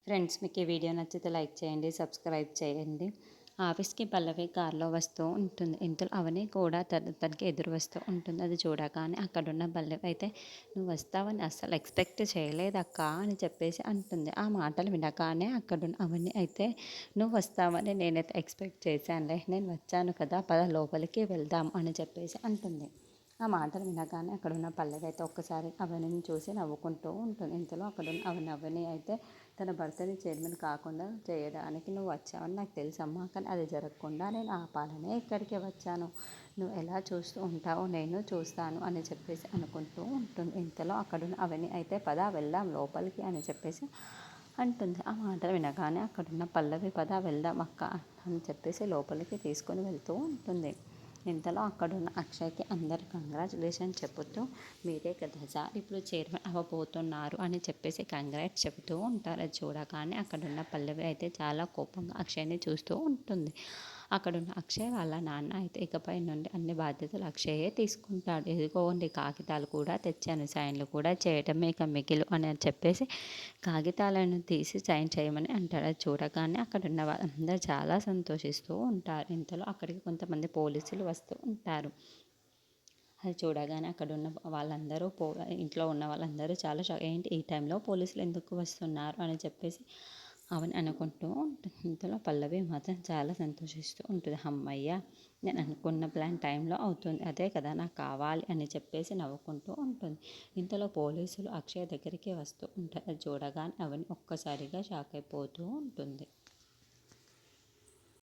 Friends, మీకు ఈ video నచ్చితే లైక్ చేయండి, సబ్స్క్రైబ్ చేయండి. ఆఫీస్కి పల్లవి కారులో వస్తూ ఉంటుంది. ఇంతలో అవని కూడా తనకి ఎదురు వస్తూ ఉంటుంది. అది చూడగానే అక్కడున్న పల్లవి అయితే, నువ్వు వస్తావని అస్సలు ఎక్స్పెక్ట్ చేయలేదక్క అని చెప్పేసి అంటుంది. ఆ మాటలు వినగానే అక్కడున్న అవని అయితే, నువ్వు వస్తావని నేనైతే ఎక్స్పెక్ట్ చేశానులే, నేను వచ్చాను కదా, పద లోపలికి వెళ్దాం అని చెప్పేసి అంటుంది. ఆ మాటలు వినగానే అక్కడున్న పల్లవి అయితే ఒక్కసారి అవనిని చూసి నవ్వుకుంటూ ఉంటుంది. ఇంతలో అక్కడున్న అవని అయితే, తన భర్తని చైర్మన్ కాకుండా చేయడానికి నువ్వు వచ్చావని నాకు తెలుసమ్మా, కానీ అది జరగకుండా నేను ఆపాలనే ఇక్కడికి వచ్చాను. నువ్వు ఎలా చూస్తూ ఉంటావో నేను చూస్తాను అని చెప్పేసి అనుకుంటూ ఉంటుంది. ఇంతలో అక్కడున్న అవని అయితే, పద వెళ్దాం లోపలికి అని చెప్పేసి అంటుంది. ఆ మాటలు వినగానే అక్కడున్న పల్లవి, పద వెళ్దాం అక్క అని చెప్పేసి లోపలికి తీసుకొని వెళ్తూ ఉంటుంది. ఇంతలో అక్కడున్న అక్షయ్కి అందరు కంగ్రాచులేషన్ చెబుతూ, మీరే కదా సార్ ఇప్పుడు చైర్మన్ అవ్వబోతున్నారు అని చెప్పేసి కంగ్రాట్స్ చెబుతూ ఉంటారు. అది చూడగానే అక్కడున్న పల్లవి అయితే చాలా కోపంగా అక్షయ్ని చూస్తూ ఉంటుంది. అక్కడున్న అక్షయ్ వాళ్ళ నాన్న అయితే, ఇకపై నుండి అన్ని బాధ్యతలు అక్షయే తీసుకుంటాడు, ఎదుగోండి కాగితాలు కూడా తెచ్చాను, సైన్లు కూడా చేయటమే ఇక మిగిలు అని చెప్పేసి కాగితాలను తీసి సైన్ చేయమని అంటాడు. అది చూడగానే అక్కడున్న వాళ్ళందరూ చాలా సంతోషిస్తూ ఉంటారు. ఇంతలో అక్కడికి కొంతమంది పోలీసులు వస్తూ ఉంటారు. అది చూడగానే అక్కడున్న వాళ్ళందరూ ఇంట్లో ఉన్న వాళ్ళందరూ చాలా షాక్, ఏంటి ఈ టైంలో పోలీసులు ఎందుకు వస్తున్నారు అని చెప్పేసి అవని అనుకుంటూ ఉంటుంది. ఇంతలో పల్లవి మాత్రం చాలా సంతోషిస్తూ ఉంటుంది. అమ్మయ్య, నేను అనుకున్న ప్లాన్ టైంలో అవుతుంది, అదే కదా నాకు కావాలి అని చెప్పేసి నవ్వుకుంటూ ఉంటుంది. ఇంతలో పోలీసులు అక్షయ్ దగ్గరికి వస్తూ ఉంటారు. అది చూడగానే అవని ఒక్కసారిగా షాక్ అయిపోతూ ఉంటుంది.